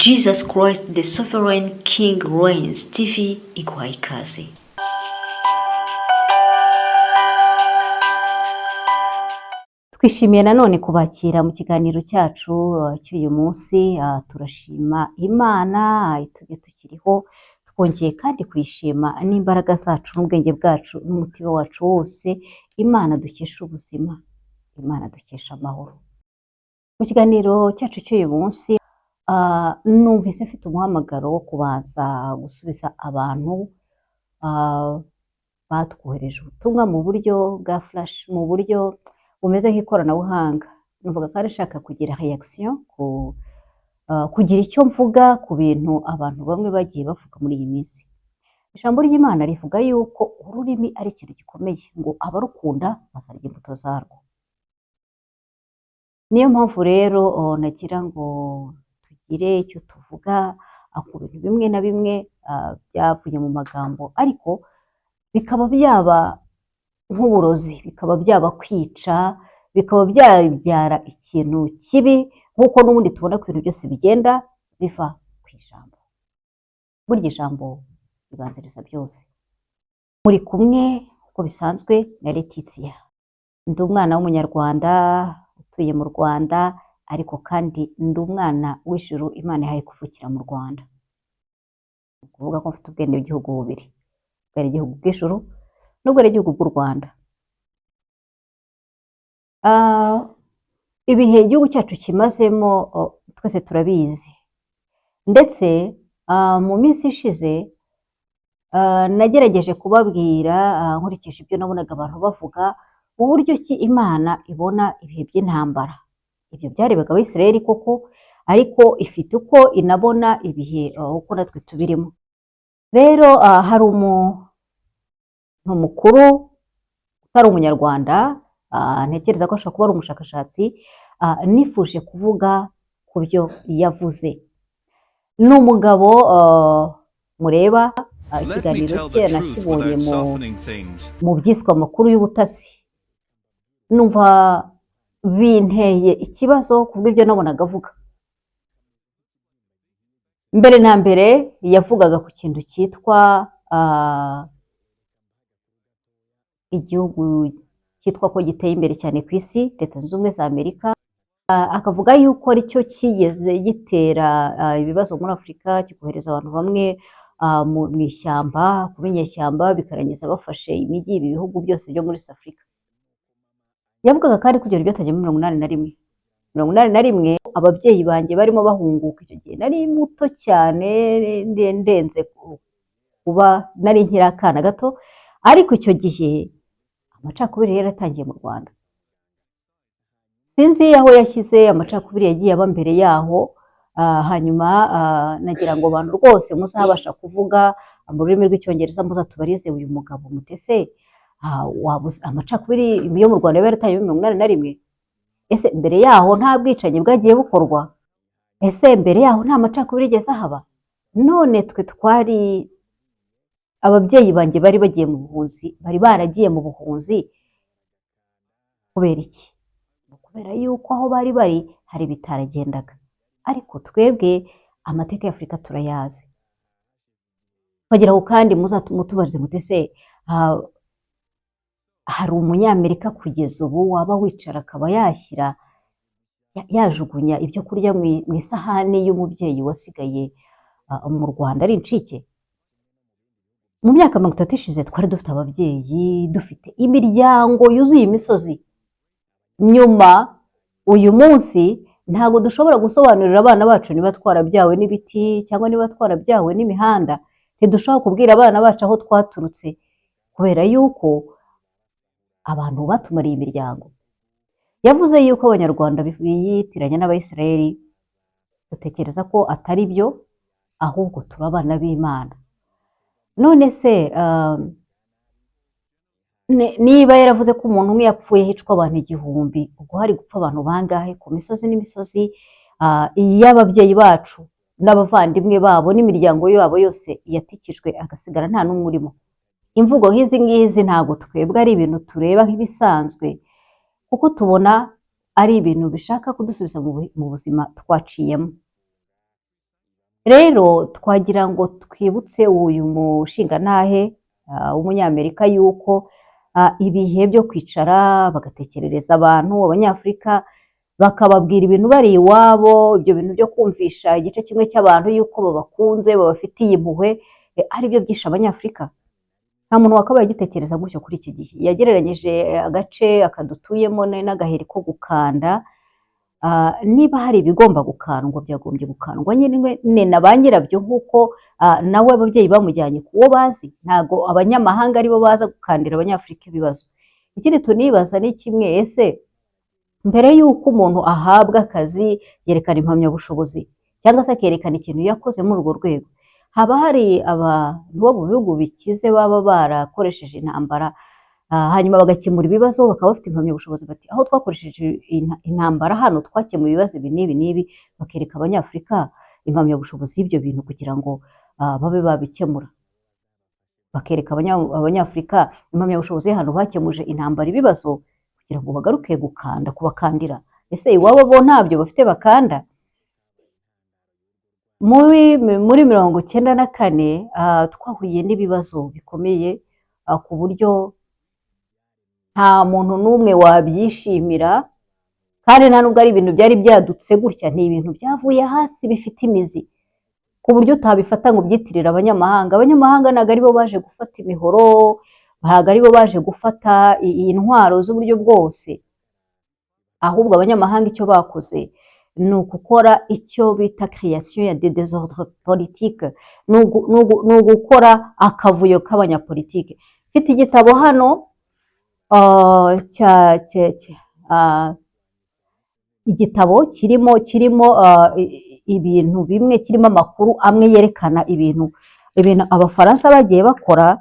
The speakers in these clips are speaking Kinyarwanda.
Jesus Christ the Sovereign King Reigns TV iguha ikaze. Twishimiye nanone kubakira mu kiganiro cyacu cy'uyu munsi. Turashima Imana itujye tukiriho, twongeye kandi kwishima n'imbaraga zacu n'ubwenge bwacu n'umutima wacu wose. Imana dukesha ubuzima, Imana dukesha amahoro. Mu kiganiro cyacu cy'uyu munsi numvise mfite umuhamagaro wo kubanza gusubiza abantu batwohereje ubutumwa mu buryo bwa flash, mu buryo bumeze nk'ikoranabuhanga. Numvaga kandi nshaka kugira reaction, kugira icyo mvuga ku bintu abantu bamwe bagiye bavuga muri iyi minsi. Ijambo ry'Imana rivuga yuko ururimi ari ikintu gikomeye, ngo abarukunda bazarya imbuto zarwo. Niyo mpamvu rero nagira ngo tugire icyo tuvuga ku bintu bimwe na bimwe byavuye mu magambo, ariko bikaba byaba nk'uburozi, bikaba byaba kwica, bikaba byabyara ikintu kibi, nk'uko n'ubundi tubona ko ibintu byose bigenda biva ku ijambo. Burya ijambo ribanziriza byose. Muri kumwe uko bisanzwe na Letitia. Ndi umwana w'umunyarwanda utuye mu Rwanda, ariko kandi ndi umwana w'ijuru Imana yahaye kuvukira mu Rwanda. Ni ukuvuga ko mfite ubwenegihugu bubiri, ubwenegihugu bw'ijuru n'ubwenegihugu bw'u Rwanda. Ibihe igihugu cyacu kimazemo twese turabizi, ndetse mu minsi ishize nagerageje kubabwira nkurikije ibyo nabonaga abantu bavuga, uburyo ki Imana ibona ibihe by'intambara. Ibyo byarebaga Abisirayeli koko, ariko ifite uko inabona ibihe uko natwe tubirimo. Rero hari umuntu mukuru utari umunyarwanda, ntekereza ko ashobora kuba ari umushakashatsi, nifuje kuvuga ku byo yavuze. Ni umugabo mureba, ikiganiro cye nakibonye mu byiswe amakuru y'ubutasi. Numva binteye ikibazo kubw'ibyo nabonaga avuga. Mbere na mbere yavugaga ku kintu cyitwa igihugu cyitwa ko giteye imbere cyane ku isi, Leta Zunze Ubumwe za Amerika. Akavuga yuko aricyo kigeze gitera ibibazo muri Afurika, kikohereza abantu bamwe mu ishyamba, kuba inyeshyamba, bikarangiza bafashe imijyi, ibi bihugu byose byo muri Afurika. Yavugaga kandi ko ibyo byatangiye muri 1981. Ababyeyi banjye barimo bahunguka icyo gihe, nari muto cyane, ndenze kuba nari nkiri akana gato, ariko icyo gihe amacakubiri yaratangiye mu Rwanda. Sinzi aho yashyize amacakubiri yagiye aba mbere yaho. Hanyuma nagira ngo abantu rwose muzabasha kuvuga mu rurimi rw'icyongereza muzatubarize uyu mugabo mutese amacakubiri yo mu Rwanda yaratangiye muri 1981. Ese mbere yaho nta bwicanyi bwagiye bukorwa? Ese mbere yaho nta macakubiri yigeze ahaba? None twe twari, ababyeyi banjye bari bagiye mu buhunzi, bari baragiye mu buhunzi kubera iki? Kubera yuko aho bari bari hari bitaragendaga. Ariko twebwe amateka ya Afurika turayazi. Bagira ngo kandi mutubarize mutese hari umunyamerika kugeza ubu waba wicara akaba yashyira yajugunya ibyo kurya mu isahani y'umubyeyi wasigaye mu Rwanda ari incike? Mu myaka 30 ishize twari dufite ababyeyi, dufite imiryango yuzuye imisozi. Nyuma uyu munsi ntabwo dushobora gusobanurira abana bacu niba twarabyawe n'ibiti cyangwa niba twarabyawe n'imihanda. Ntidushobora kubwira abana bacu aho twaturutse, kubera yuko abantu batumariye imiryango. Yavuze yuko Abanyarwanda biyitiranya n'Abayisirayeli. Dutekereza ko atari byo, ahubwo turi abana b'Imana. None se niba yaravuze ko umuntu umwe yapfuye hicwa abantu 1000, ubwo hari gupfa abantu bangahe ku misozi n'imisozi y'ababyeyi bacu n'abavandimwe babo n'imiryango yabo yose yatikijwe, agasigara nta n'umwe urimo? Imvugo nk'izi ngizi ntabwo twebwe ari ibintu tureba nk'ibisanzwe, kuko tubona ari ibintu bishaka kudusubiza mu buzima twaciyemo. rero twagira ngo twibutse uyu mushingantahe w'umunyamerika yuko ibihe byo kwicara bagatekerereza abantu abanyafurika bakababwira ibintu bari iwabo, ibyo bintu byo kumvisha igice kimwe cy'abantu yuko babakunze babafitiye impuhwe ari byo byishe abanyafurika. Nta muntu wakabaye agitekereza gutyo kuri iki gihe. Yagereranyije agace akadutuyemo n'agaheri ko gukanda. Niba hari ibigomba gukandwa byagombye gukandwa nyine na ba nyirabyo nk'uko nawe ababyeyi bamujyanye ku wo bazi. Ntabwo abanyamahanga aribo baza gukandira abanyafurika ibibazo. Ikindi tunibaza ni kimwe, ese mbere y'uko umuntu ahabwa akazi yerekana impamyabushobozi cyangwa se akerekana ikintu yakoze muri urwo rwego, haba hari abantu bo mu bihugu bikize baba barakoresheje intambara hanyuma bagakemura ibibazo bakaba bafite impamyabushobozi bati aho twakoresheje intambara hano twakemuye ibibazo ibi n'ibi n'ibi, bakereka abanyafurika impamyabushobozi y'ibyo bintu kugira ngo babe babikemura. Bakereka abanyafurika impamyabushobozi y'ahantu bakemuje intambara ibibazo kugira ngo bagaruke gukanda kubakandira. Ese iwabo bo ntabyo bafite bakanda? Muri 1994 twahuye n'ibibazo bikomeye ku buryo nta muntu n'umwe wabyishimira, kandi nta nubwo ari ibintu byari byadutse gutya, ni ibintu byavuye hasi bifite imizi ku buryo utabifata ngo ubyitirire abanyamahanga. Abanyamahanga ntabwo aribo baje gufata imihoro, ntabwo aribo baje gufata intwaro z'uburyo bwose, ahubwo abanyamahanga icyo bakoze ni ugukora icyo bita création ya désordre politique, ni ugukora akavuyo k'abanyapolitike. Mfite igitabo hano igitabo kirimo ibintu bimwe, kirimo amakuru amwe yerekana ibintu abafaransa bagiye bakora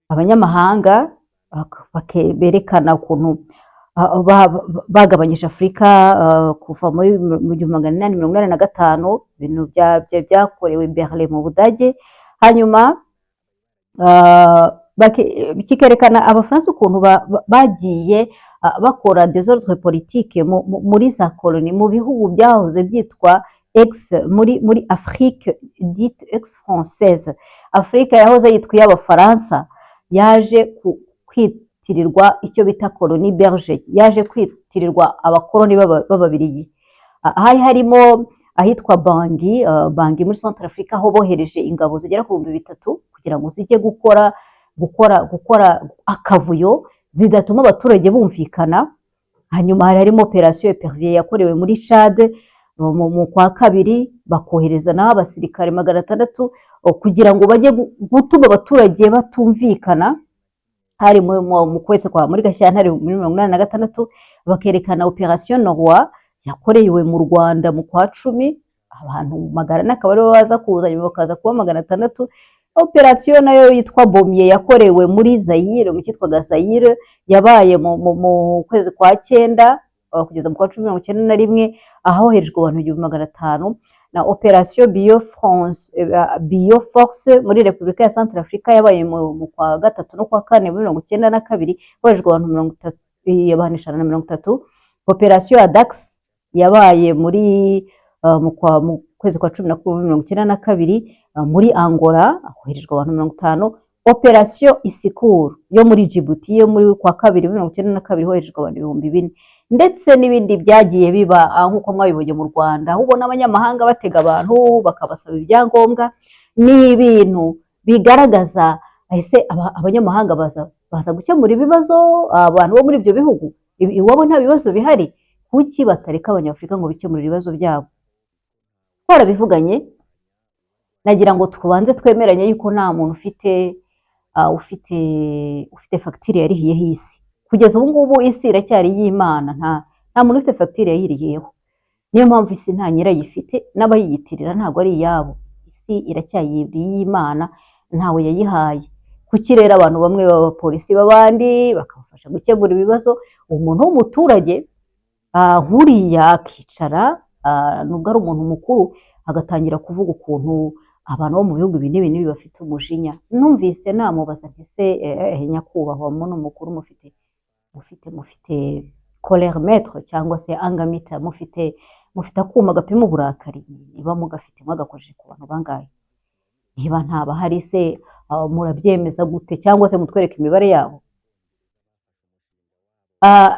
abanyamahanga, berekana ukuntu bagabanyije Afurika kuva muri 1885, ibintu byakorewe Berlin mu Budage, hanyuma kikerekana abafaransa ukuntu bagiye bakora désordre politique muri za koloni mu bihugu byahoze byitwa muri Afrique dite ex-française. Afurika yahoze yitwa iy'abafaransa yaje kwitirirwa icyo bita koloni belge, yaje kwitirirwa abakoloni b'ababirigi. Hari harimo ahitwa Bangui muri Centre Africa, aho bohereje ingabo zigera ku 3000 kugira ngo zijye gukora akavuyo zidatuma abaturage bumvikana. Hanyuma harimo operation Epervier yakorewe muri Chad mu kwa kabiri, bakohereza naho abasirikare 600 kugira ngo bajye gutuma abaturage batumvikana. Hari mu kwezi kwa muri Gashyantare 1986, bakerekana operation Norwa yakorewe mu Rwanda mu kwa 10, abantu 100 akaba aribo baza kuza, nyuma bakaza kuba 600. Operation nayo yitwa Bomie yakorewe muri Zaire, mu cyitwaga Zaire, yabaye mu kwezi kwa 9 kugeza mu kwa 1091, ahoherejwe abantu 500. Na operation Bioforce muri Repubulika ya Centre Africa yabaye mu kwa 3 no kwa 4 muri 1992, hoherejwe abantu 30. Operation Adax yabaye muri mu kwezi kwa 10 muri 1992 muri Angola, ahoherejwe abantu 50. Operation Isikuru yo muri Djibouti yo muri kwa 2 muri 1992, hoherejwe abantu 4000. Ndetse n'ibindi byagiye biba nk'uko mwabibonye mu Rwanda, aho ubona abanyamahanga batega abantu bakabasaba ibyangombwa. Ni ibintu bigaragaza ese abanyamahanga baza gukemura ibibazo abantu bo muri ibyo bihugu, iwabo nta bibazo bihari. Kuki batareka abanyafurika ngo bikemurire ibibazo byabo? Twarabivuganye, nagira ngo tubanze twemeranye yuko nta muntu ufite fagitire yarihiyeho isi. Kugeza ubu ngubu isi iracyari y'Imana, nta muntu ufite fagitire yayirihiyeho. Niyo mpamvu isi nta nyirayifite, n'abayiyitirira ntabwo ari iyabo. Isi iracyari y'Imana, ntawe yayihaye. Kuki rero abantu bamwe b'abapolisi b'abandi bakabafasha gukemura ibibazo? Umuntu w'umuturage nkuriya akicara, nubwo ari umuntu mukuru, agatangira kuvuga ukuntu abantu bo mu bihugu ibi n'ibi bafite umujinya. Numvise namubaza nti se nyakubahwa muntu mukuru, mufite colère maître cyangwa se anger meter, mufite akuma gapima uburakari, niba mugafite mwagakoresheje ku bantu bangahe? Niba ntabahari se murabyemeza gute, cyangwa se mutwereke imibare yabo?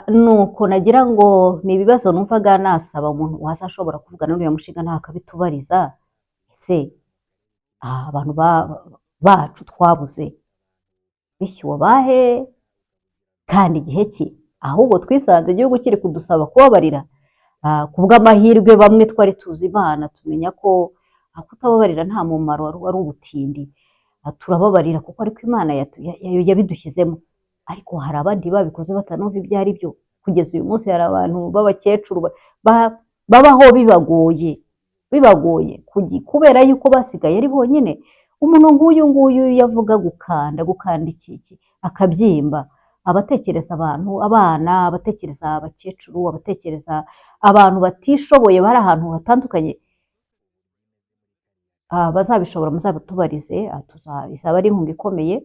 Nuko nagira ngo ni ibibazo numvaga nasaba umuntu wazashobora kuvugana n'uriya mushinga nta akabitubariza, ese abantu bacu twabuze bishyuwe abahe kandi igihe ki? Ahubwo twisanze igihugu kiri kudusaba kubabarira. Ku bw'amahirwe bamwe twari tuzi Imana tumenya ko kutababarira nta mumaro wari ubutindi. Turababarira kuko ariko Imana yabidushyizemo, ariko hari abandi babikoze batanumva ibyo ari byo. Kugeza uyu munsi hari abantu b'abakecuru babaho bibagoye kubera yuko basigaye ari bonyine. Umuntu nk'uyu nguyu yavuga gukanda iki akabyimba, abatekereza abana, abatekereza abakecuru, abatekereza abantu batishoboye bari ahantu hatandukanye, bazabishobora muzabitubarize, izaba ari inkunga ikomeye.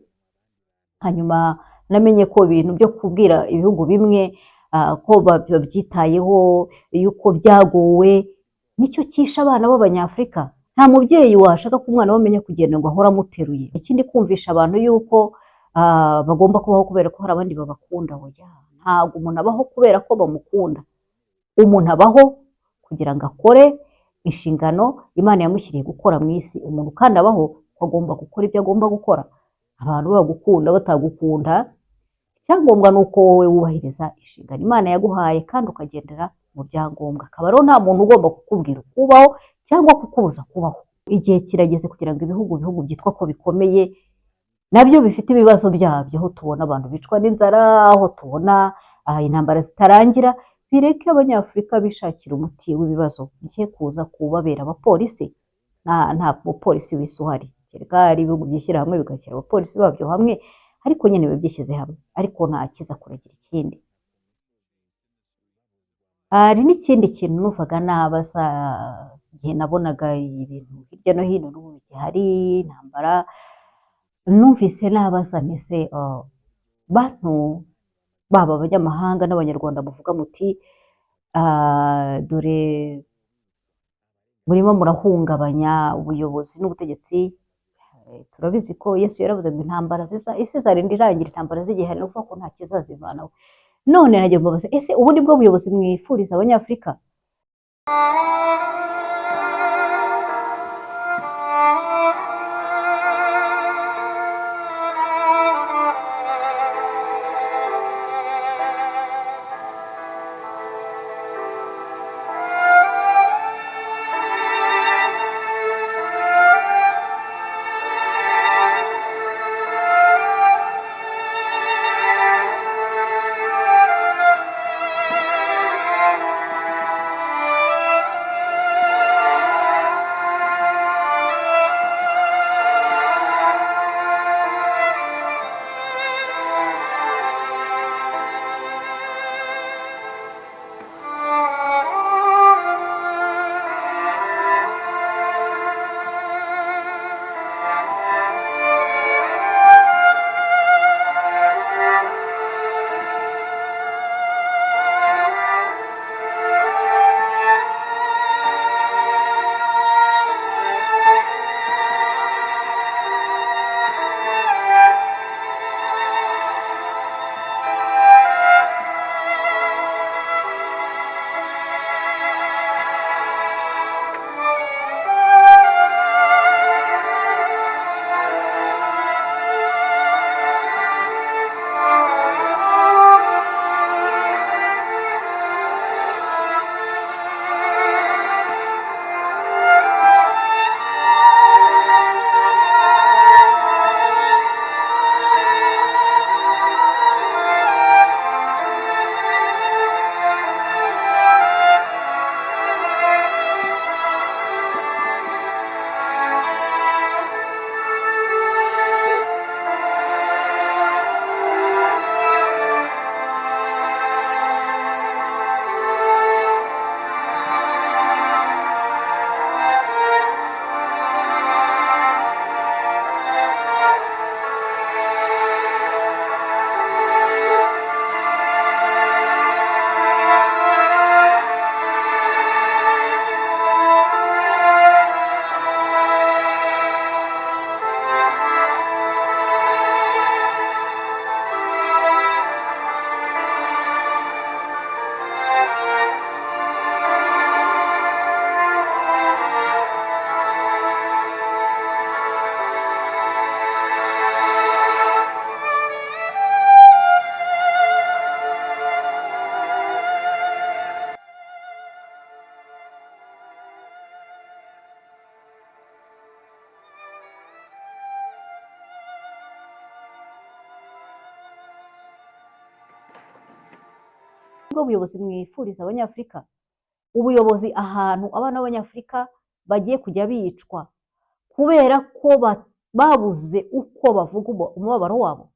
Hanyuma namenye ko ibintu byo kubwira ibihugu bimwe ko babyitayeho, yuko byagowe, nicyo cyishe abana b'Abanyafurika. Nta mubyeyi washaka ko umwana we amenya kugenda ngo ahore amuteruye. Ikindi kumvisha abantu yuko bagomba kubaho kubera ko hari abandi babakunda. Ntabwo umuntu abaho kubera ko bamukunda, umuntu abaho kugira ngo akore inshingano Imana yamushyiriye gukora mu isi. Umuntu kandi abaho ko agomba gukora ibyo agomba gukora. Abantu bagukunda batagukunda, icyangombwa ni uko wowe wubahiriza inshingano Imana yaguhaye kandi ukagendera mu byangombwa. Akaba rero nta muntu ugomba kukubwira kubaho cyangwa kukubuza kubaho. Igihe kirageze kugira ngo ibihugu byitwa ko bikomeye nabyo bifite ibibazo byabyo, aho tubona abantu bicwa n'inzara, aho tubona intambara zitarangira, bireke Abanyafurika bishakira umuti w'ibibazo bigiye kuza kubabera abapolisi. Nta mupolisi w'isi uhari, kereka ari ibihugu byishyira hamwe bigashyira abapolisi babyo hamwe, ariko nyine bibyishyize hamwe, ariko nta kiza kuragira ikindi. Hari n'ikindi kintu numvaga nabaza igihe nabonaga ibintu hirya no hino n'ubu gihari intambara, numvise nabaza ntese bantu baba abanyamahanga n'abanyarwanda muvuga muti dore murimo murahungabanya ubuyobozi n'ubutegetsi. Turabizi ko Yesu yaravuze ngo intambara isi izarinda irangira, intambara z'igihari, no kuvuga ko nta kizazivanaho. None nagiye mbabaza, ese ubu ni bwo buyobozi mwifuriza Abanyafurika? nibwo buyobozi mwifuriza abanyafurika? Ubuyobozi ahantu abana b'abanyafurika bagiye kujya bicwa kubera ko babuze uko bavuga umubabaro wabo,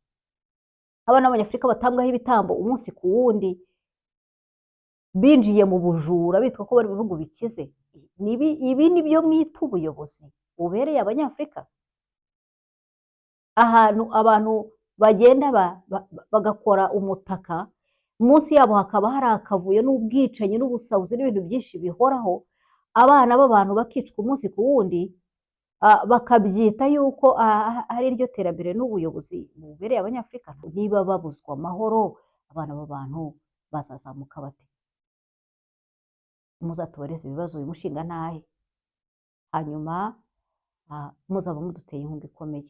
abana b'abanyafurika batambwaho ibitambo umunsi ku wundi, binjiye mu bujura bitwa ko bari mu bihugu bikize. Ibi ni byo mwita ubuyobozi bubereye abanyafurika? Ahantu abantu bagenda bagakora umutaka, munsi yabo hakaba hari akavuyo n'ubwicanyi n'ubusahuzi n'ibintu byinshi bihoraho, abana b'abantu bakicwa umunsi ku wundi, bakabyita yuko ari ryo terambere n'ubuyobozi bubereye abanyafurika. Niba babuzwa amahoro, abana b'abantu bazazamuka bate? Muzatubareze ibibazo uyu mushinga ntahe, hanyuma muzaba muduteye inkunga ikomeye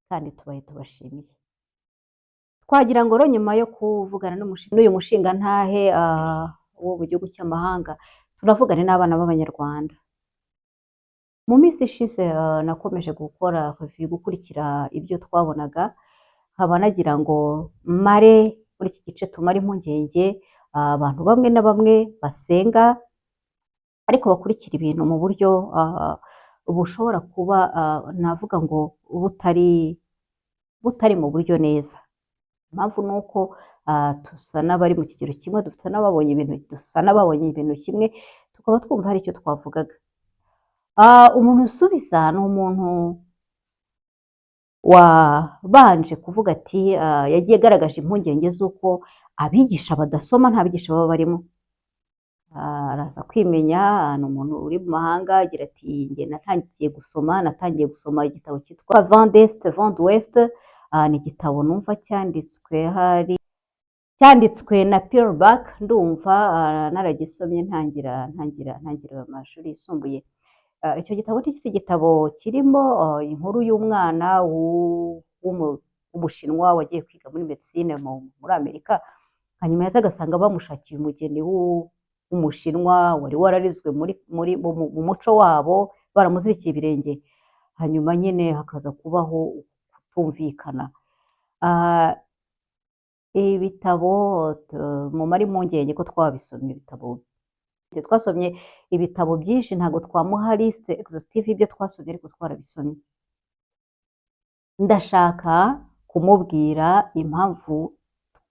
kandi tubaye tubashimiye. Twagira ngo rero nyuma yo kuvugana n'uyu mushinga ntahe wo mu gihugu cy'amahanga, tunavugane n'abana b'abanyarwanda. Mu minsi ishize nakomeje gukurikira ibyo twabonaga, nkaba nagira ngo mare muri iki gice tumare impungenge abantu bamwe na bamwe basenga ariko bakurikira ibintu mu buryo bushobora kuba navuga ngo butari mu buryo neza. Impamvu ni uko dusa n'abari mu kigero kimwe, dusa n'ababonye ibintu kimwe, tukaba twumva hari icyo twavugaga. Umuntu usubiza ni umuntu wabanje kuvuga ati yagiye agaragaje impungenge z'uko abigisha badasoma, nta bigisha baba barimo. Araza kwimenya, ni umuntu uri mu mahanga, agira ati njye natangiye gusoma igitabo cyitwa Vent d'Est, Vent d'Ouest, ni igitabo numva cyanditswe na Peter Buck, ndumva naragisomye ntangira amashuri yisumbuye. Icyo gitabo ni igitabo kirimo inkuru y'umwana w'umushinwa wagiye kwiga muri medicine muri Amerika, hanyuma yaza agasanga bamushakiye umugeni w'umushinwa wari wararizwe mu muco wabo, baramuzirikiye ibirenge, hanyuma nyine hakaza kubaho kutumvikana. Ibitabo mumara impungenge ko twabisomye, twasomye ibitabo byinshi, ntabwo twamuha liste exhaustive y'ibyo twasomye, ariko twarabisomye. Ndashaka kumubwira impamvu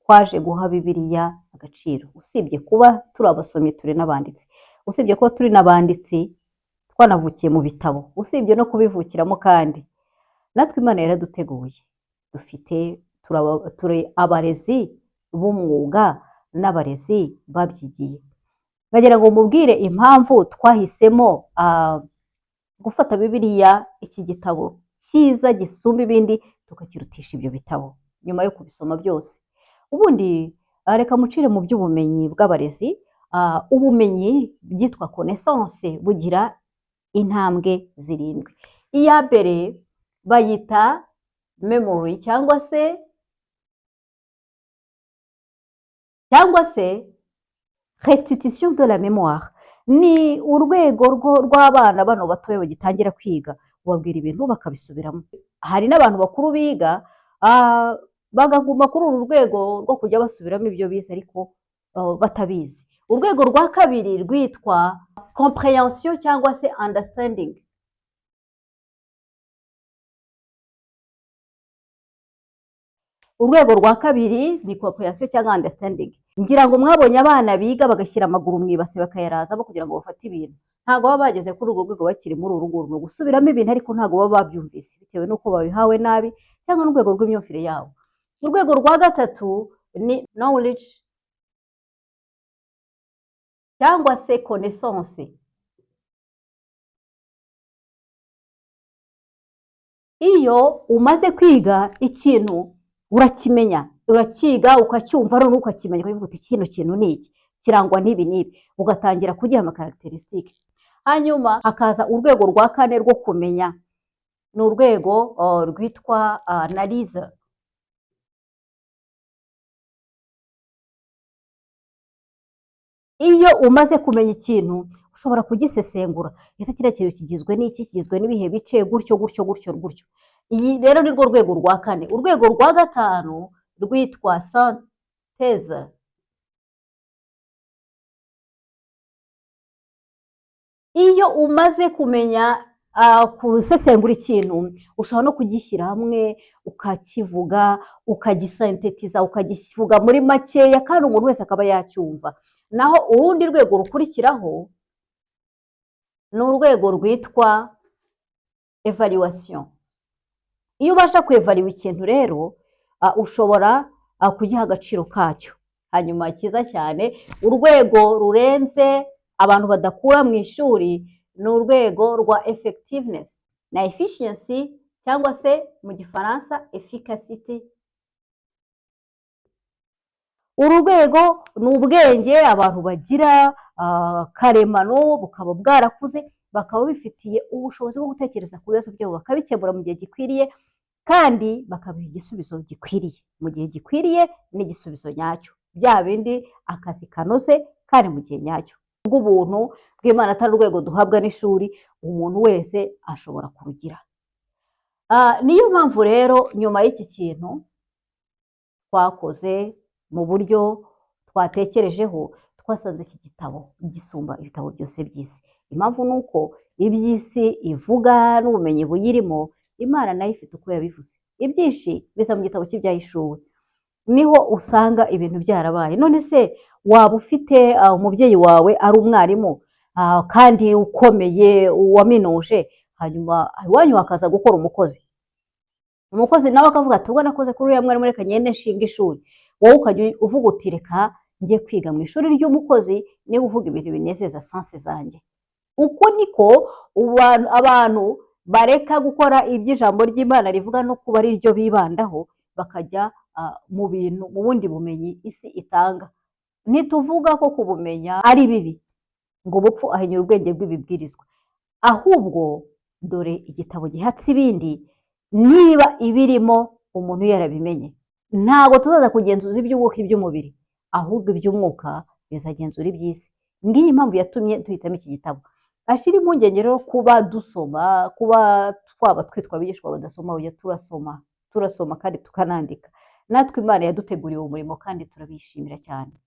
twaje guha Bibiliya agaciro, usibye kuba turi abasomyi turi n'abanditsi, usibye kuba turi n'abanditsi twanavukiye mu bitabo, usibye no kubivukiramo, kandi natwe Imana yaraduteguye, turi abarezi b'umwuga n'abarezi babyigiye. Bagira ngo mubwire impamvu twahisemo gufata Bibiliya, iki gitabo cyiza gisumba ibindi, tukakirutisha ibyo bitabo nyuma yo kubisoma byose. Ubundi reka mucire mu by'ubumenyi bw'abarezi. Ubumenyi bwitwa connaissance bugira intambwe 7. Iya mbere bayita memory cyangwa se restitution de la mémoire. Ni urwego rw'abana bano batoya bagitangira kwiga, ubabwira ibintu bakabisubiramo. Hari n'abantu bakuru biga bagaguma kuri uru rwego rwo kujya basubiramo ibyo bize ariko batabizi. Urwego rwa kabiri rwitwa comprehension cyangwa se understanding. Urwego rwa kabiri ni comprehension cyangwa understanding. Ngira ngo mwabonye abana biga bagashyira amaguru mu ibase bakayarazamo kugira ngo bafate ibintu, ntabwo baba bageze kuri urwo rwego bakiri muri uru nguru, ni gusubiramo ibintu ariko ntabwo baba babyumvise bitewe n'uko babihawe nabi cyangwa n'urwego rw'imyumvire yabo. Urwego rwa gatatu ni knowledge cyangwa se connaissance. Iyo umaze kwiga ikintu urakimenya, urakiga ukacyumva, none ukakimenya, ukavuga uti kino kintu ni iki, kirangwa n'ibi n'ibi, ugatangira kugiha amakaracteristique. Hanyuma hakaza urwego rwa kane rwo kumenya, ni urwego rwitwa analyse. Iyo umaze kumenya ikintu ushobora kugisesengura, ese kiriya kintu kigizwe n'iki, kigizwe n'ibihe bice, gutyo gutyo gutyo gutyo. Iyi rero ni rwo rwego rwa kane. Urwego rwa gatanu rwitwa synthèse. iyo umaze kumenya gusesengura ikintu ushobora no kugishyira hamwe ukakivuga ukagisentetiza ukakivuga muri makeya kandi umuntu wese akaba yacyumva. Naho urundi rwego rukurikiraho ni urwego rwitwa evaluation. Iyo ubasha kwevariwa ikintu rero ushobora kugiha agaciro kacyo. Hanyuma cyiza cyane, urwego rurenze abantu badakura mu ishuri ni urwego rwa effectiveness na efficiency cyangwa se mu gifaransa efficacity. Uru rwego ni ubwenge abantu bagira karemano, bukaba bwarakuze, bakaba bifitiye ubushobozi bwo gutekereza ku bibazo byabo bakabikemura mu gihe gikwiriye kandi bakabiha igisubizo gikwiriye mu gihe gikwiriye n'igisubizo nyacyo, bya bindi akazi kanoze kandi mu gihe nyacyo. Ubw'ubuntu bw'Imana atari urwego duhabwa n'ishuri, umuntu wese ashobora kurugira. Niyo mpamvu rero nyuma y'iki kintu twakoze mu buryo twatekerejeho, twasanze iki gitabo gisumba ibitabo byose by'isi. Impamvu ni uko iby'isi ivuga n'ubumenyi buyirimo, Imana nayo ifite uko yabivuze. Ibyinshi biza mu gitabo cy'ibyahishuwe, niho usanga ibintu byarabaye. None se waba ufite umubyeyi wawe ari umwarimu kandi ukomeye waminuje, hanyuma iwanyu hakaza gukora umukozi nawe akavuga ati ubwo nakoze kuri uriya mwarimu reka ngende nshinga ishuri, wowe ukajya uvuga uti reka njye kwiga mu ishuri ry'umukozi, niba uvuga ibintu binezeza sanse zanjye. Uko niko abantu bareka gukora iby'ijambo ry'Imana rivuga no kuba ari ryo bibandaho, bakajya mu bintu mu bundi bumenyi isi itanga. Ntituvuga ko kubumenya ari bibi ngo ubupfu ahinyura ubwenge bw'ibibwirizwa, ahubwo dore igitabo gihatse ibindi, niba ibirimo umuntu yarabimenye, ntabwo tuzaza kugenzuza iby'umwuka iby'umubiri, ahubwo iby'umwuka bizagenzura iby'isi. Ngiyi impamvu yatumye duhitamo iki gitabo. Ashira impungenge rero kuba dusoma, kuba twaba twitwa abigishwa badasoma, oya turasoma kandi tukanandika. Natwe Imana yaduteguriye uwo murimo kandi turabishimira cyane.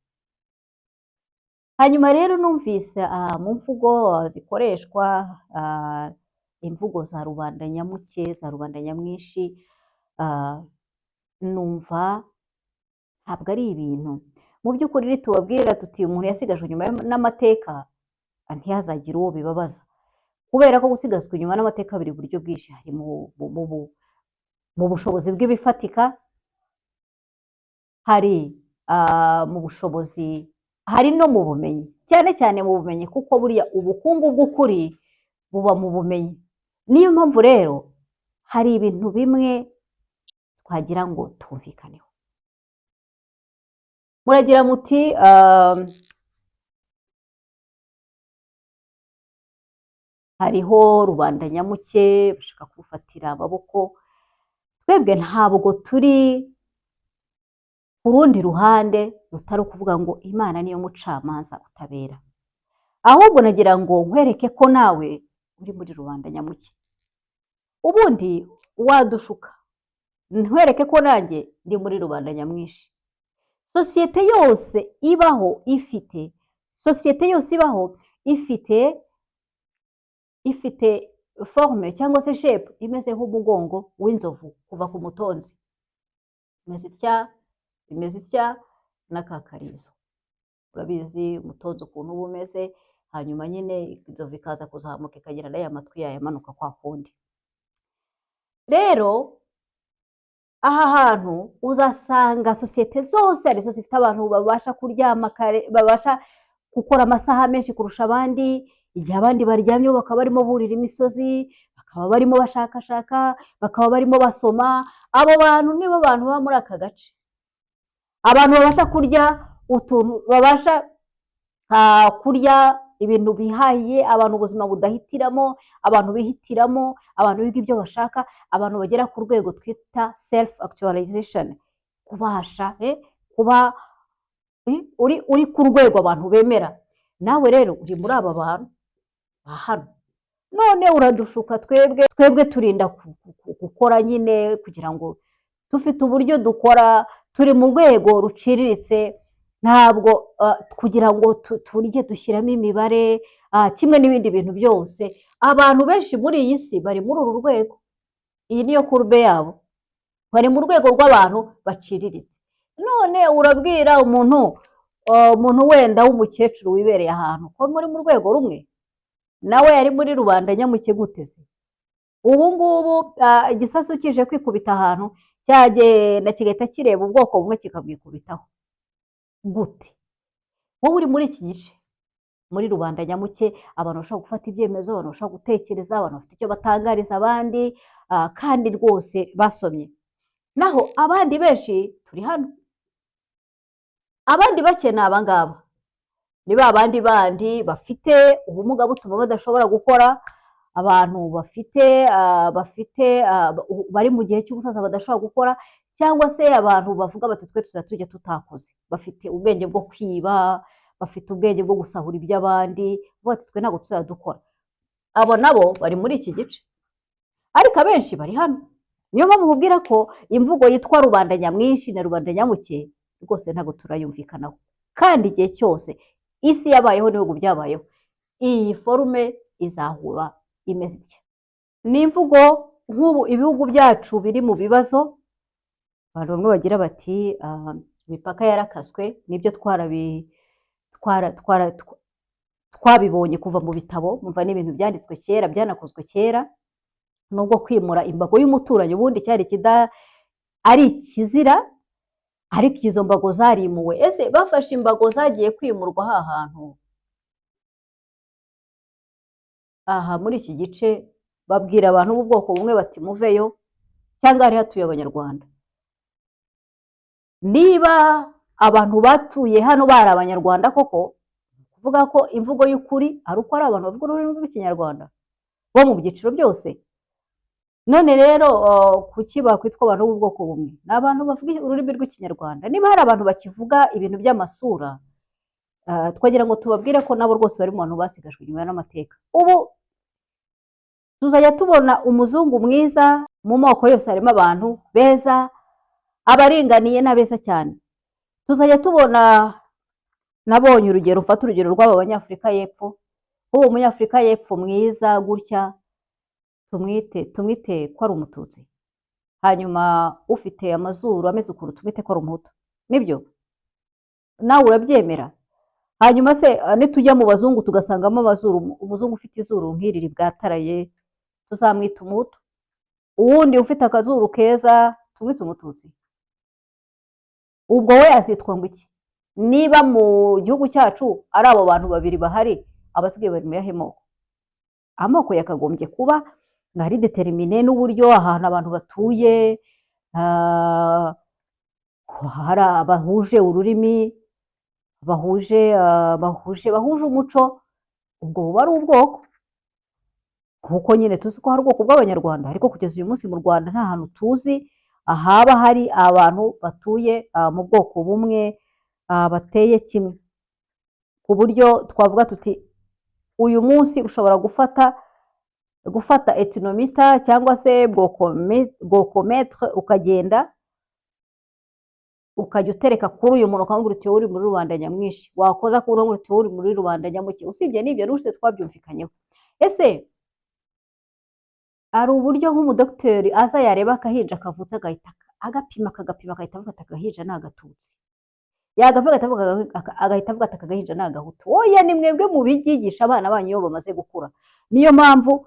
Hanyuma rero numvise mu mvugo zikoreshwa, imvugo za rubanda nyamuke, za rubanda nyamwinshi, numva ntabwo ari ibintu mu by'ukuri tubabwira tuti umuntu yasigajwe inyuma n'amateka ntihazagire uwo bibabaza, kubera ko gusigazwa inyuma n'amateka biri buryo bwinshi. Hari mu bushobozi bw'ibifatika, hari mu bushobozi, hari no mu bumenyi, cyane cyane mu bumenyi, kuko buriya ubukungu bw'ukuri buba mu bumenyi. Niyo mpamvu rero hari ibintu bimwe twagira ngo tumvikaneho. Muragira muti hariho rubanda nyamuke bashaka kufatira amaboko. Twebwe ntabwo turi ku rundi ruhande rutari ukuvuga ngo Imana niyo mucamanza utabera, ahubwo nagira ngo nkwereke ko nawe uri muri rubanda nyamuke. Ubundi wadushuka, nkwereke ko nanjye ndi muri rubanda nyamwinshi. Sosiyete yose ibaho ifite forme cyangwa se shape imeze nk'umugongo w'inzovu kuva ku mutonzi, imeze itya n'akakarizo. Urabizi umutonzi ukuntu uba umeze, hanyuma nyine inzovu ikaza kuzamuka ikagira n'aya matwi yayo amanuka kwa kundi. Rero aha hantu uzasanga sosiyete zose arizo zifite abantu babasha kuryama kare, babasha gukora amasaha menshi kurusha abandi, igihe abandi baryamye bakaba barimo burira imisozi, bakaba barimo bashakashaka, bakaba barimo basoma. Abo bantu nibo bantu baba muri aka gace, abantu babasha kurya utuntu, babasha kurya ibintu bihahiye, abantu ubuzima budahitiramo, abantu bihitiramo, abantu biga ibyo bashaka, abantu bagera ku rwego twita self actualization, kubasha kuba uri ku rwego abantu bemera. Nawe rero uri muri aba bantu hano. None uradushuka, twebwe turinda gukora nyine kugira ngo dufite uburyo dukora, turi mu rwego ruciriritse, ntabwo kugira ngo turye dushyiramo imibare kimwe n'ibindi bintu byose, abantu benshi muri iyi si bari muri uru rwego, iyi niyo kurube yabo, bari mu rwego rw'abantu baciriritse. None urabwira umuntu wenda w'umukecuru wibereye ahantu ko muri mu rwego rumwe, nawe yari muri rubanda nyamuke gute se? Ubu ngubu igisasu kije kwikubita ahantu cyagenda kigahita kireba ubwoko bumwe kikamwikubitaho gute? Wowe uri muri iki gice, muri rubanda nyamuke, abantu bashobora gufata ibyemezo, abantu bashobora gutekereza, abantu bafite icyo batangariza abandi, kandi rwose basomye. Naho abandi benshi turi hano, abandi bake ni aba ngaba, ni ba bandi bandi bafite ubumuga butuma badashobora gukora, abantu bari mu gihe cy'ubusaza badashobora gukora, cyangwa se abantu bavuga bati twe tujya tutakoze, bafite ubwenge bwo kwiba, bafite ubwenge bwo gusahura iby'abandi, bati twe ntabwo tuzajya dukora. Abo nabo bari muri iki gice, ariko abenshi bari hano. Niyo mpamvu nkubwira ko imvugo yitwa rubanda nyamwinshi na rubanda nyamuke rwose ntabwo turayumvikanaho, kandi igihe cyose isi yabayeho n'ibihugu byabayeho, iyi forume izahura imeze itya. Ni imvugo nk'ubu ibihugu byacu biri mu bibazo, abantu bamwe bagira bati imipaka yarakaswe, nibyo twabibonye kuva mu bitabo, mumva n'ibintu byanditswe kera, byanakozwe kera, nubwo kwimura imbago y'umuturanyi ubundi cyari ari ikizira, ariko izo mbago zarimuwe. Ese bafashe imbago zagiye kwimurwa aha hantu, aha muri iki gice, babwira abantu b'ubwoko bumwe bati muveyo, cyangwa hari hatuye abanyarwanda? Niba abantu batuye hano bari abanyarwanda koko, kuvuga ko imvugo y'ukuri ari uko ari abantu bavuga ururimi rw'ikinyarwanda bo mu byiciro byose. None rero kuki bakwitwa abantu b'ubwoko bumwe? Ni abantu bavuga ururimi rw'ikinyarwanda. Niba hari abantu bakivuga ibintu by'amasura, twagira ngo tubabwire ko nabo rwose bari mu bantu basigajwe inyuma n'amateka. Ubu tuzajya tubona umuzungu mwiza, mu moko yose harimo abantu beza, abaringaniye n'abeza cyane. Tuzajya tubona, nabonye urugero, ufata urugero rw'aba banyafurika y'epfo, uwo munyafurika y'epfo mwiza gutya, tumwite ko ari umututsi, hanyuma ufite amazuru ameze ukuntu tumwite ko ari umuhutu, nibyo? Nawe urabyemera? Hanyuma se nitujya mu bazungu tugasangamo amazuru, umuzungu ufite izuru nk'iri ribwataraye, tuzamwita umuhutu? Uwundi ufite akazuru keza tumwite umututsi? Ubwo we azitwa ngo iki? Niba mu gihugu cyacu ari abo bantu babiri bahari, abasigaye bari mu yahe moko? Amoko yakagombye kuba ari determine n'uburyo ahantu abantu batuye, hari bahuje ururimi, bahuje umuco, ubwo buba ari ubwoko. Kuko nyine tuzi ko hari ubwoko bw'abanyarwanda, ariko kugeza uyu munsi mu Rwanda nta hantu tuzi haba hari abantu batuye mu bwoko bumwe, bateye kimwe, ku buryo twavuga tuti uyu munsi ushobora gufata etinomita cyangwa se bwokometre, ukagenda ukajya utereka kuri uyu muntu ukamubwira uti uri muri rubanda nyamwinshi, wakoza kuri uwo uti uri muri rubanda nyamuke. Usibye n'ibyo n'ubuse twabyumvikanyeho. Ese hari uburyo nk'umudogiteri aza yareba akahinja kavutse agahita agapima agahita avuga ati agahinja ni agatutsi, yagapima agahita avuga ati aka gahinja ni agahutu? Oya, ni mwebwe mubyigisha abana banyu iyo bamaze gukura. Niyo mpamvu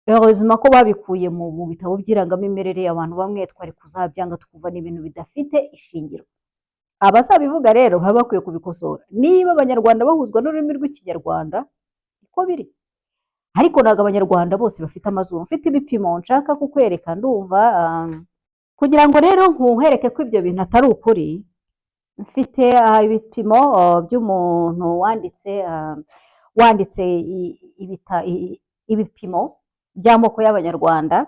ubuzima ko babikuye mu bitabo by'irangamimerere, abantu bamwe twari kuzabyanga tukumva ni ibintu bidafite ishingiro. Abazabivuga rero baba bakwiye kubikosora. Niba abanyarwanda bahuzwa n'ururimi rw'ikinyarwanda, niko biri, ariko ntabwo abanyarwanda bose bafite amazuru. Mfite ibipimo nshaka kukwereka, ndumva kugira ngo rero nkuhereke ko ibyo bintu atari ukuri. Mfite ibipimo by'umuntu wanditse ibipimo by'amoko y'abanyarwanda,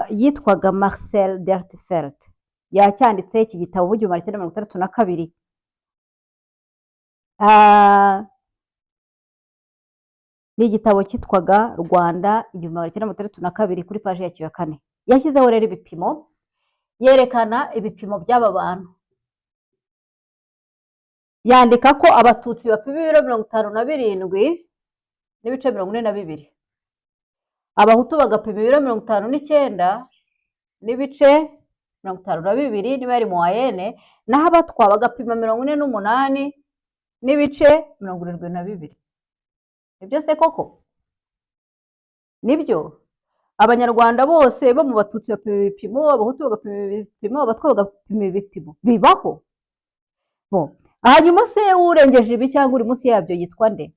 yitwaga Marcel Dertfeld. Yacyanditse iki gitabo mu 1962. Ni igitabo cyitwaga Rwanda 1962 kuri paji yacyo ya 4. Yashyizeho rero ibipimo, yerekana ibipimo by'aba bantu. yandika ko abatutsi bapima ibiro 57 n'ibice 42, abahutu bagapima ibiro 59 n'ibice 52 niba yari moyenne, naho abatwa bagapima 48 n'ibice 72. Nibyo se koko? Nibyo? Abanyarwanda bose bo mu batutsi bapima ibipimo, abahutu bagapima ibipimo, abatwa bagapima ibipimo, bibaho? Hanyuma se urengeje ibi cyangwa uri munsi yabyo yitwa nde?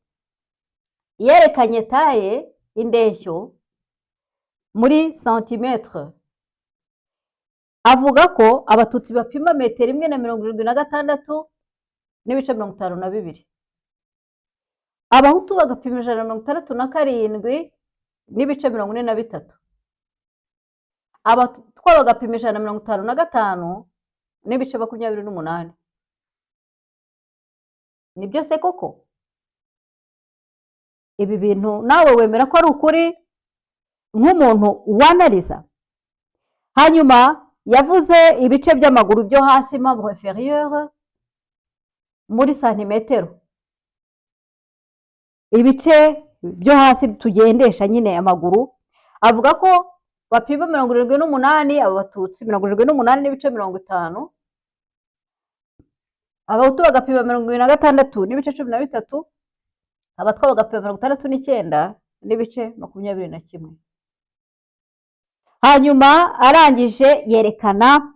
Yerekanye taye, indeshyo muri santimetre, avuga ko abatutsi bapima 1.76 n'ibice 52, abahutu bagapima 167 n'ibice 43, abatwa bagapima 155 n'ibice 28. Nibyo se koko? Ibi bintu nawe wemera ko ari ukuri nk'umuntu wanariza? Hanyuma yavuze ibice by'amaguru byo hasi, membre inférieur, muri santimetero, ibice byo hasi tugendesha nyine amaguru, avuga ko bapima 78, abo batutsi 78 n'ibice 50, abahutu bagapima 76 n'ibice 13, abatwa bagapima 69 n'ibice 21. Hanyuma arangije yerekana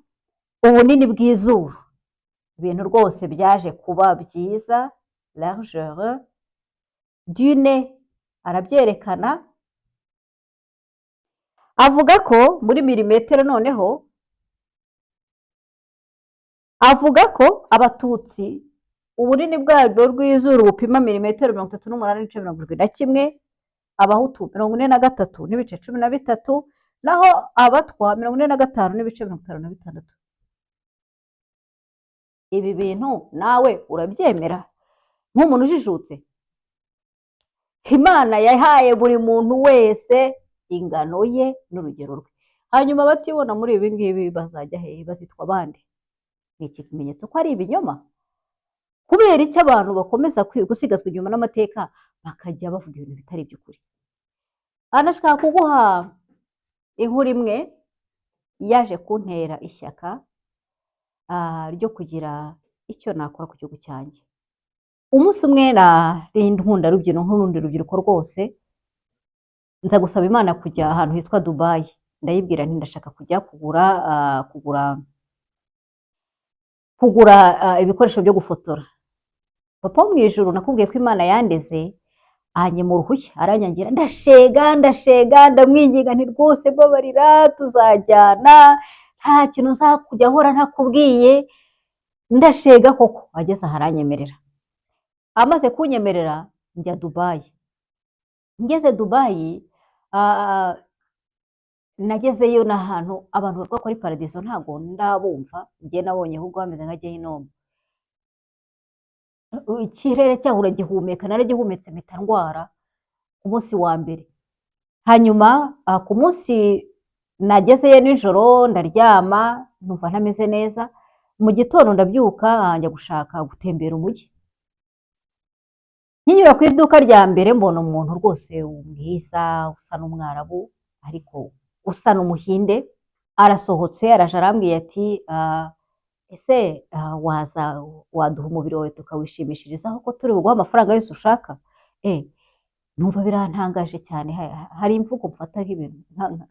ubunini bw'izuru, ibintu rwose byaje kuba byiza, largeur du nez arabyerekana, avuga ko muri milimetero, noneho avuga ko abatutsi ubunini bwaryo rw'izuru bupima milimetero 38 n'ibice 71, abahutu 43 n'ibice 13, naho abatwa 45 n'ibice 56. Ibi bintu nawe urabyemera nk'umuntu ujijutse? Imana yahaye buri muntu wese ingano ye n'urugero rwe. Hanyuma batibona muri ibi ngibi bazajya hehe? Bazitwa bande? Ni ikimenyetso ko ari ibinyoma? Kubera iki abantu bakomeza gusigazwa inyuma n'amateka bakajya bavuga ibintu bitari by'ukuri? Anashaka kuguha inkuru imwe yaje kuntera ishyaka ryo kugira icyo nakora ku gihugu cyanjye. Umunsi umwe nari nkunda rubyino nk'urundi rubyiruko rwose, nza gusaba Imana kujya ahantu hitwa Dubai. Ndayibwira nti ndashaka kujya kugura ibikoresho byo gufotora. Papa wo mu ijuru nakubwiye ko Imana yandeze, anyema uruhushya aranyangira, ndashega ndamwinginga nti rwose babarira tuzajyana, nta kintu uzakujya ahora ntakubwiye, ndashega koko. Ageze aharanyemerera, amaze kunyemerera njya Dubai. Ngeze Dubai nagezeyo n'ahantu abantu bavuga ko ari paradiso, ntago ndabumva, njye nabonye ahubwo bameze nka Gehinomu. Ikirere cyaho uragihumeka, naragihumetse mpita ndwara ku munsi wa mbere. Hanyuma ku munsi nagezeyo nijoro ndaryama numva ntameze neza, mu gitondo ndabyuka njya gushaka gutembera umujyi. Nkinyura ku iduka rya mbere mbona umuntu rwose mwiza usa n'umwarabu ariko usa n'umuhinde, arasohotse araje arambwiye ati ese waduha umubiri wawe tukawishimishirizaho ko turi buguha amafaranga yose ushaka? Numva birantangaje cyane. Hari imvugo mfata nk'ibintu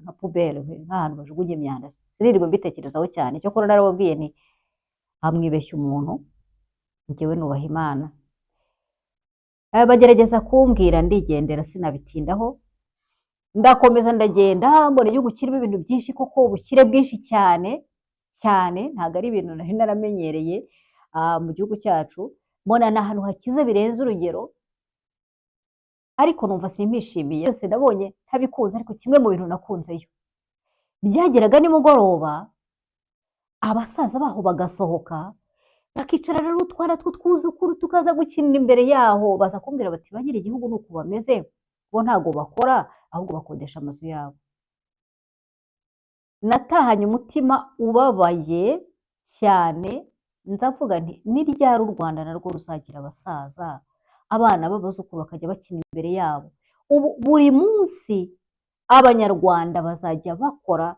nka pubere, nk'ahantu bajugunye imyanda, sinirirwe mbitekerezaho cyane. Cyo kora narababwiye nti hamwibeshya umuntu, njyewe nubaha Imana. Bagerageza kumbwira, ndigendera sinabitindaho, ndakomeza ndagenda, mbona igihugu kirimo ibintu byinshi koko, ubukire bwinshi cyane cyane, ntabwo ari ibintu nari naramenyereye mu gihugu cyacu. Mbona ni ahantu hakize birenze urugero, ariko numva simpishimiye. Byose nabonye ntabikunze, ariko kimwe mu bintu nakunzeyo, byageraga nimugoroba abasaza baho bagasohoka bakicara rero utwana tw'utwuzukuru tukaza gukinira imbere yaho, baza kumbwira bati bagira igihugu nuko bameze, bo ntago bakora ahubwo bakodesha amazu yabo. Natahanye umutima ubabaye cyane, nzavuga nti ni ryari u Rwanda narwo ruzagira abasaza abana b'abazukuru bakajya bakina imbere yabo, ubu buri munsi abanyarwanda bazajya bakora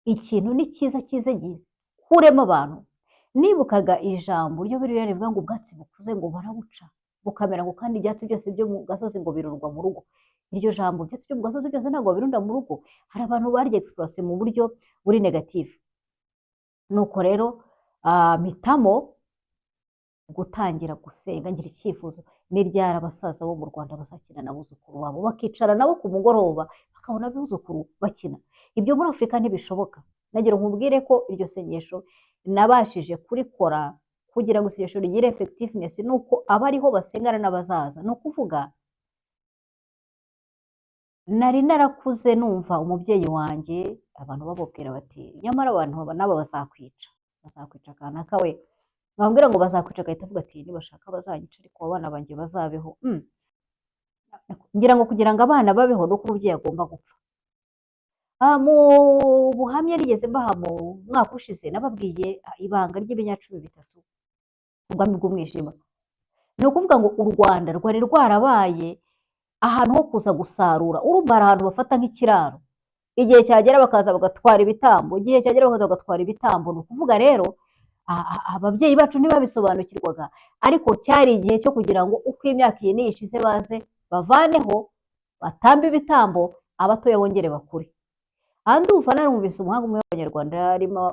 ikintu ni cyiza cyiza gikuremo abantu. Nibukaga ijambo ryo biriya rivuga ngo ubwatsi bukuze ngo barabuca bukamera ngo kandi ibyatsi byose byo mu gasozi ngo birundwa mu rugo. Iryo jambo ibyatsi byo mu gasozi byose ntabwo babirunda mu rugo, hari abantu barya express mu buryo buri negative. Nuko rero mpitamo gutangira gusenga ngira icyifuzo ni ryari abasaza bo mu Rwanda bazakina n'abuzukuru babo bakicara nabo ku mugoroba bakabona abuzukuru bakina. Ibyo muri Afurika ntibishoboka. Nagira nkubwire ko iryo sengesho nabashije kurikora kugira ngo isengesho rigire effectiveness nuko abariho basengana n'abazaza. Ni ukuvuga nari narakuze numva umubyeyi wanjye abantu bababwira bati nyamara abantu nabo bazakwica akana kawe, bambwira ngo bazakwica agahita avuga ati nibashaka bazanyica ariko abana banjye bazabeho. Ngira ngo kugira ngo abana babeho nuko umubyeyi agomba gupfa. Mu buhamya rigeze mbaha mu mwaka ushize nababwiye ibanga ry'ibinyacumi bitatu ubwami bw'umwijima. Ni ukuvuga ngo u Rwanda rwari rwarabaye ahantu ho kuza gusarura, urumva hari ahantu bafata nk'ikiraro, igihe cyagera bakaza bagatwara ibitambo, igihe cyagera bakaza bagatwara ibitambo. Ni ukuvuga rero ababyeyi bacu ntibabisobanukirwaga, ariko cyari igihe cyo kugira ngo uko imyaka iyi n'iyi ishize baze bavaneho batambe ibitambo abatoya bongere bakure. Aha ndumva narumvise umuhanga umwe w'abanyarwanda arimo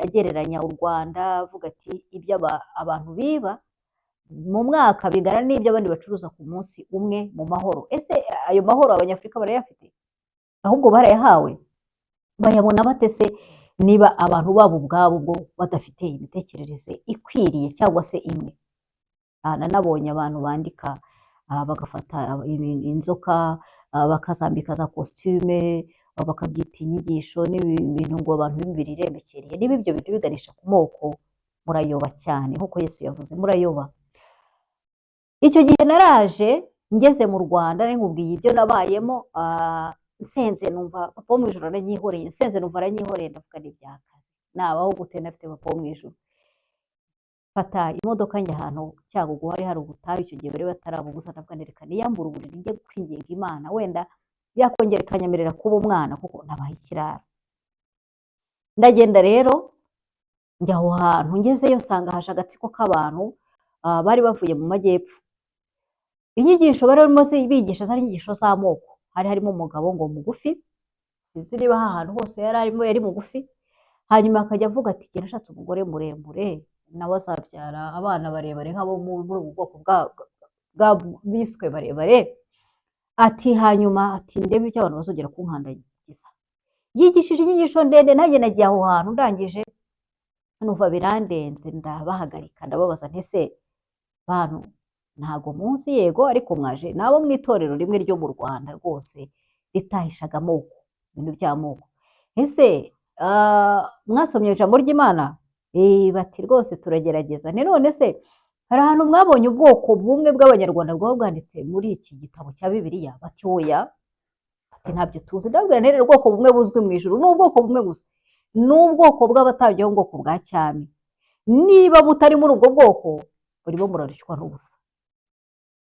agereranya u Rwanda avuga ati ibyo abantu biba mu mwaka bingana n'ibyo abandi bacuruza ku munsi umwe mu mahoro. Ese ayo mahoro abanyafurika barayafite? Ahubwo barayahawe? Bayabona bate se niba abantu babo ubwabo ubwo badafite imitekerereze ikwiriye cyangwa se imwe? Nanabonye abantu bandika bagafata inzoka bakazambika za costume bakabyita inyigisho n'ibintu ngo abantu b'imibiri iremekereye. Niba ibyo bintu biganisha ku moko murayoba cyane nk'uko Yesu yavuze murayoba. Icyo gihe naraje ngeze mu Rwanda nkubwiye ibyo nabayemo, nsenze numva papa wo mu ijuru aranyihoreye, nsenze numva aranyihoreye ndavuga ni iby'akazi nabaho gute nafite papa wo mu ijuru. Fata imodoka njya ahantu Cyangugu hari ubutayu, icyo gihe bari batarabubuza ndavuga nereka niyambura uburiri njye kwinginga Imana wenda yakongera ikanyemerera kuba umwana kuko nabaye ikirara. Ndagenda rero njya aho hantu, ngezeyo nsanga haje agatsiko k'abantu bari bavuye mu majyepfo. Inyigisho bari barimo bigisha zari inyigisho z'amoko, hari harimo umugabo ngo mugufi, sinzi niba aha hantu hose yari arimo yari mugufi, hanyuma akajya avuga ati jye nashatse umugore muremure nawe azabyara abana barebare nk'abo muri ubu bwoko biswe barebare. Ati hanyuma ati ndebe icyo abantu bazongera kunkandagiza. Yigishije inyigisho ndende, nanjye nagiye aho hantu ndangije numva birandenze ndabahagarika ndababaza nti ese bantu ntago munsi yego ariko mwaje nabo mu itorero rimwe ryo mu Rwanda rwose ritahishaga amoko ibintu by'amoko, ese mwasomye ijambo ry'Imana? Bati rwose turagerageza. None se hari ahantu mwabonye ubwoko bumwe bw'abanyarwanda bwaba bwanditse muri iki gitabo cya Bibiliya? Bati oya. Ati ntabyo tuzi. Ndabwira nti rero ubwoko bumwe buzwi mu ijuru ni ubwoko bumwe gusa, ni ubwoko bw'abatambyi bo mu bwoko bwa cyami. Niba mutari muri ubwo bwoko burimo murarushywa n'ubusa.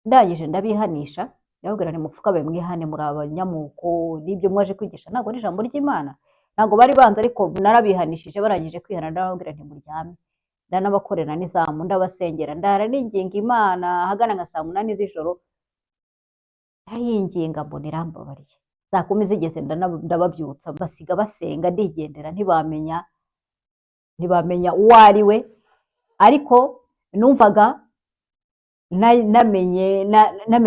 Ndangije ndabihanisha ndababwira nti mupfukabe mwihane muri abanyamoko n'ibyo mwaje kwigisha ntabwo ari ijambo ry'Imana. Ntabwo bari banze ariko narabihanishije, barangije kwihana ndababwira nti muryame, ndanabakorera n'izamu ndabasengera, ndara ninginga Imana ahagana nka saa 8 z'ijoro, ndayinginga mbona irambabariye. Saa 10 zigeze ndababyutsa basiga basenga ndigendera, ntibamenya uwo ari we, ariko numvaga namenye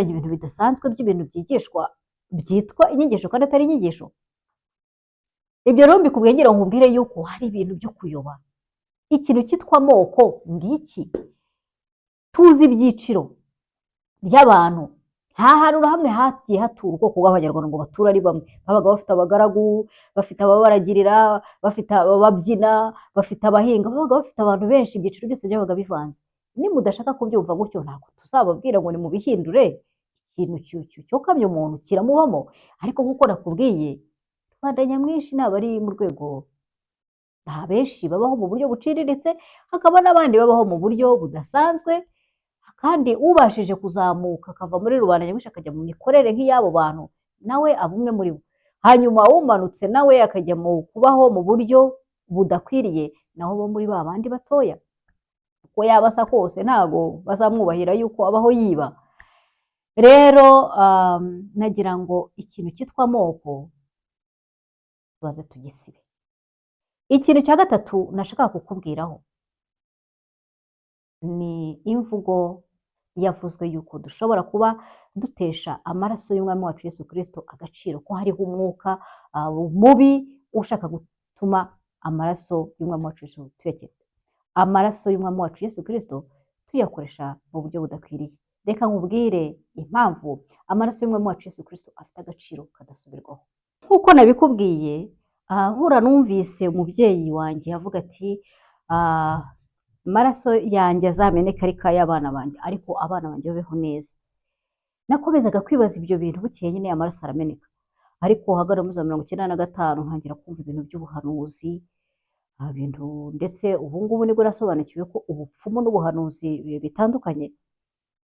ibintu bidasanzwe by'ibintu byigishwa byitwa inyigisho kandi atari inyigisho. Ibyo rero mbikubwiye ngira ngo nkubwire yuko hari ibintu byo kuyoba. Ikintu cyitwa amoko ngiki, tuzi ibyiciro by'abantu. Nta hantu na hamwe hagiye hatura ubwoko bw'abanyarwanda ngo batura ari bamwe. Babaga bafite abagaragu, bafite ababaragirira, bafite ababyina, bafite abahinga, babaga bafite abantu benshi, ibyiciro byose byabaga bivanze. Nimudashaka kubyumva gutyo ntabwo tuzababwira ngo nimubihindure, ikintu cyokamye umuntu kiramubamo. Ariko nk'uko nakubwiye Rwanda nyamwinshi ntabwo ari mu rwego nta benshi babaho mu buryo buciriritse, hakaba n'abandi babaho mu buryo budasanzwe, kandi ubashije kuzamuka akava muri rubanda nyamwinshi akajya mu mikorere nk'iy'abo bantu, nawe aba umwe muri bo. Hanyuma umanutse nawe akajya mu kubaho mu buryo budakwiriye, naho bo muri ba bandi batoya, uko yaba asa kose ntago bazamwubahira yuko abaho yiba. Rero nagira ngo ikintu cyitwa amoko tubaze tugisibe. Ikintu cya gatatu nashaka kukubwiraho ni imvugo yavuzwe yuko dushobora kuba dutesha amaraso y'umwami wacu Yesu Kristo agaciro, ko hariho umwuka mubi ushaka gutuma amaraso y'umwami wacu Yesu amaraso y'umwami wacu Yesu Kristo tuyakoresha mu buryo budakwiriye. Reka nkubwire impamvu amaraso y'umwami wacu Yesu Kristo afite agaciro kadasubirwaho. Nk'uko nabikubwiye, nkura numvise umubyeyi wanjye avuga ati amaraso yanjye azameneka ariko ay'abana banjye, ariko abana banjye babeho neza. Nakomezaga kwibaza ibyo bintu, bukeye nyine amaraso arameneka, ariko hagana muri za 1995 ntangira kumva ibintu by'ubuhanuzi, ibintu ndetse ubu ngubu nibwo nasobanukiwe ko ubupfumu n'ubuhanuzi bitandukanye.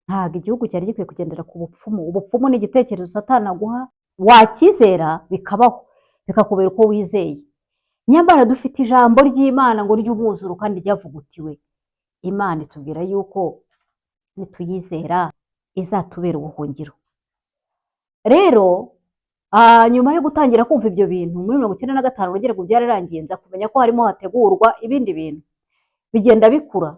Ntabwo igihugu cyari gikwiye kugendera ku bupfumu. Ubupfumu ni igitekerezo Satani aguha, wakizera bikabaho, bikakubera uko wizeye. Nyamara dufite ijambo ry'Imana ngo ry'umwuzuro kandi ryavugutiwe. Imana itubwira yuko nituyizera izatubera ubuhungiro. Rero nyuma yo gutangira kumva ibyo bintu muri 1995 urugero byararangiye, nza kumenya ko harimo hategurwa ibindi bintu bigenda bikura.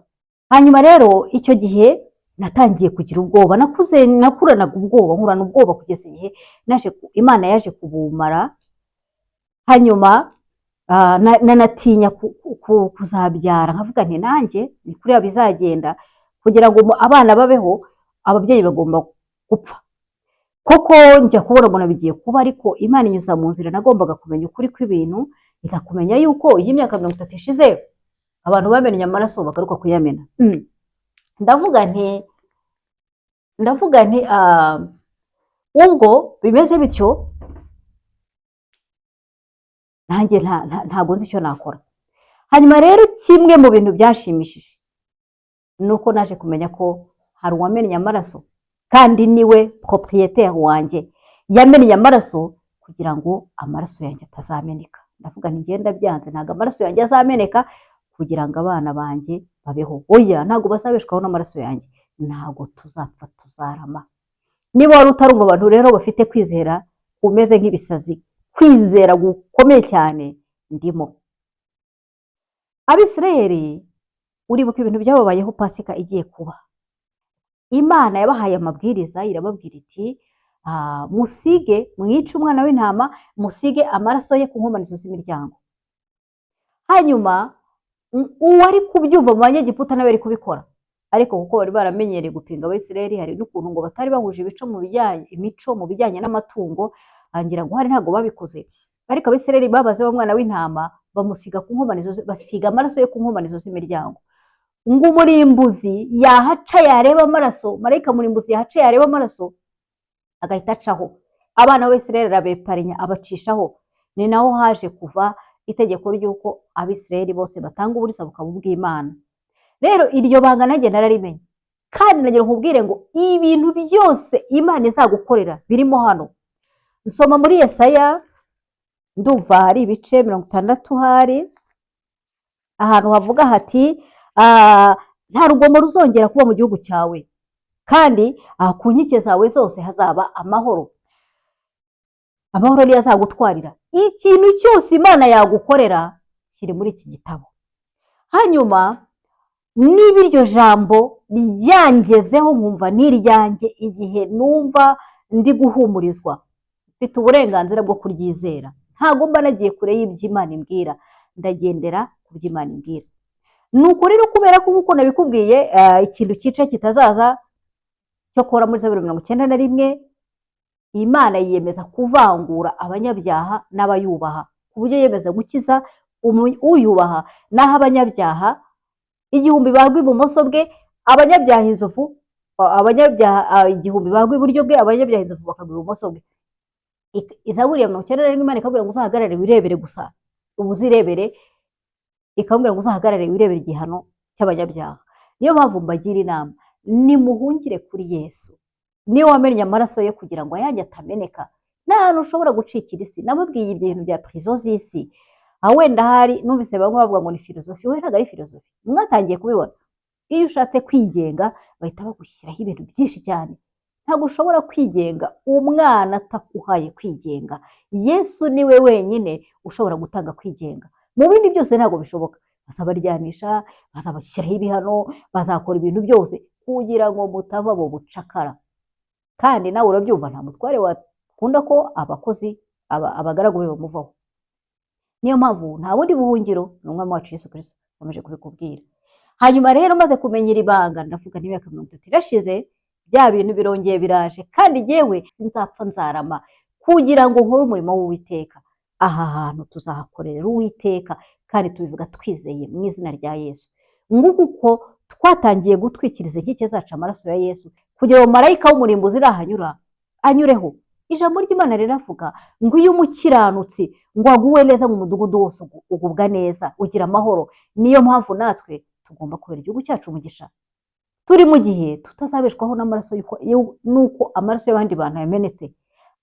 Hanyuma rero icyo gihe natangiye kugira ubwoba, nakuranaga ubwoba, nkurana ubwoba kugeza igihe Imana yaje kubumara. Hanyuma nanatinya kuzabyara, nkavuga nti nanjye ni kuriya bizagenda, kugira ngo abana babeho ababyeyi bagomba gupfa. Koko njya kubona umuntu bigiye kuba, ariko Imana inyuza mu nzira nagombaga kumenya ukuri kw'ibintu. Nza kumenya yuko iyi myaka 30 ishize abantu bamenye amaraso bagaruka kuyamena. Ndavuga nti ubwo bimeze bityo nanjye ntago nzi icyo nakora. Hanyuma rero kimwe mu bintu byashimishije nuko naje kumenya ko hari uwamenye amaraso, kandi niwe propriétaire wanjye. Yamenye amaraso kugira ngo amaraso yanjye atazameneka. Ndavuga nti ngenda byanze, ntago amaraso yanjye azameneka kugira ngo abana banjye babeho. Oya, ntago basabeshwaho n'amaraso yanjye, ntago tuzapfa tuzarama. Niba wari utarumva abantu rero bafite kwizera umeze nk'ibisazi, kwizera gukomeye cyane ndimo. Abisirayeli uribuka ibintu byababayeho Pasika igiye kuba. Imana yabahaye amabwiriza, irababwira iti musige, mwice umwana w'intama, musige amaraso ye ku nkomanizo z'imiryango. Hanyuma uwari kubyumva mu banyegiputa nawe ari kubikora, ariko kuko bari baramenyereye gupinga Abisirayeli, hari n'ukuntu ngo batari bahuje imico mu bijyanye n'amatungo, ngira ngo hari ntago babikoze. Ariko Abisirayeli babaze wa mwana w'intama bamusiga ku nkomanizo, basiga amaraso ye ku nkomanizo z'imiryango. Ngo umurimbuzi yahaca yareba amaraso, marayika murimbuzi yahaca yareba amaraso agahita acaho. Abana b'Abisirayeli arabeparinya abacishaho. Ni naho haje kuva itegeko ry'uko Abisirayeli bose batanga uburisa bukaba ubw'Imana. Rero iryo banga nanjye nararimenye, kandi nagira nkubwire ngo ibintu byose Imana izagukorera birimo hano. Nsoma muri Yesaya, ndumva hari ibice 60 hari ahantu havuga hati nta rugomo ruzongera kuba mu gihugu cyawe, kandi ku nkike zawe zose hazaba amahoro. Amahoro niyo azagutwarira. Ikintu cyose Imana yagukorera kiri muri iki gitabo. Hanyuma niba iryo jambo ryangezeho nkumva niryanjye, igihe numva ndi guhumurizwa, mfite uburenganzira bwo kuryizera. Ntago mba nagiye kure y'iby'Imana imbwira, ndagendera ku by'Imana imbwira. Nuko rero kubera ko nkuko nabikubwiye ikintu cyica kitazaza cyo kora muri Zaburi 91, Imana yiyemeza kuvangura abanyabyaha n'abayubaha, ku buryo yemeza gukiza uyubaha naho abanyabyaha igihumbi bagwa ibumoso bwe, abanyabyaha inzovu, abanyabyaha igihumbi bagwa iburyo bwe, abanyabyaha inzovu bakagwa ibumoso bwe. Izaburi ya 91 Imana ikabwira ngo uzahagarare wirebere gusa, ubuzirebere ikamubwira ngo uzahagarare wirebere igihano cy'abanyabyaha. Niyo mpamvu mbagira inama, nimuhungire kuri Yesu, niyo wamennye amaraso ye kugira ngo ayanjye atameneka, nta hantu ushobora gucikira isi. Namubwiye ibyo bintu bya prison z'isi, wenda hari numvise bamwe bavuga ngo ni filozofi, we ntabwo ari filozofi, mwatangiye kubibona. Iyo ushatse kwigenga bahita bagushyiraho ibintu byinshi cyane, ntabwo ushobora kwigenga umwana atakuhaye kwigenga. Yesu niwe wenyine ushobora gutanga kwigenga, mu bindi byose ntabwo bishoboka. Bazabaryanisha, bazabashyiraho ibihano, bazakora ibintu byose kugira ngo mutava mu bucakara. Kandi nawe urabyumva, nta mutware wakunda ko abakozi abagaragu be bamuvaho. Niyo mpamvu nta bundi buhungiro ni umwami wacu Yesu Kristo akomeje kubikubwira. Hanyuma rero maze kumenya iri banga, ndavuga n'imyaka 30 irashize, bya bintu birongeye biraje, kandi jyewe sinzapfa nzarama kugira ngo nkore umurimo w'Uwiteka. Aha hantu tuzahakorera Uwiteka, kandi tubivuga twizeye mu izina rya Yesu. Nguko uko twatangiye gutwikiriza inkike zacu amaraso ya Yesu, kugira ngo marayika w'umurimbuzi irahanyura anyureho. Ijambo ry'Imana riravuga ngo iyo umukiranutsi ngo aguwe neza mu mudugudu wose ugubwa neza, ugira amahoro. Niyo mpamvu natwe tugomba kubera igihugu cyacu umugisha. Turi mu gihe tutazabeshwaho n'amaraso nuko amaraso y'abandi bantu yamenetse.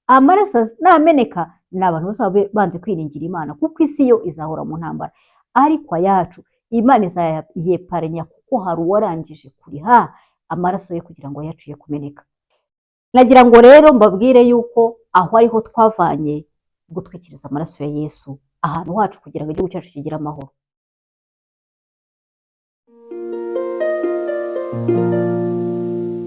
Amaraso nameneka ni abantu bazaba banze kwiringira Imana, kuko isi yo izahora mu ntambara, ariko ayacu Imana izayeparenya, kuko hari uwarangije kuriha amaraso ye kugira ngo ayacu ye kumeneka. Nagira ngo rero mbabwire yuko aho ariho twavanye gutwikiriza amaraso ya Yesu ahantu hacu kugira ngo igihugu cyacu kigire amahoro.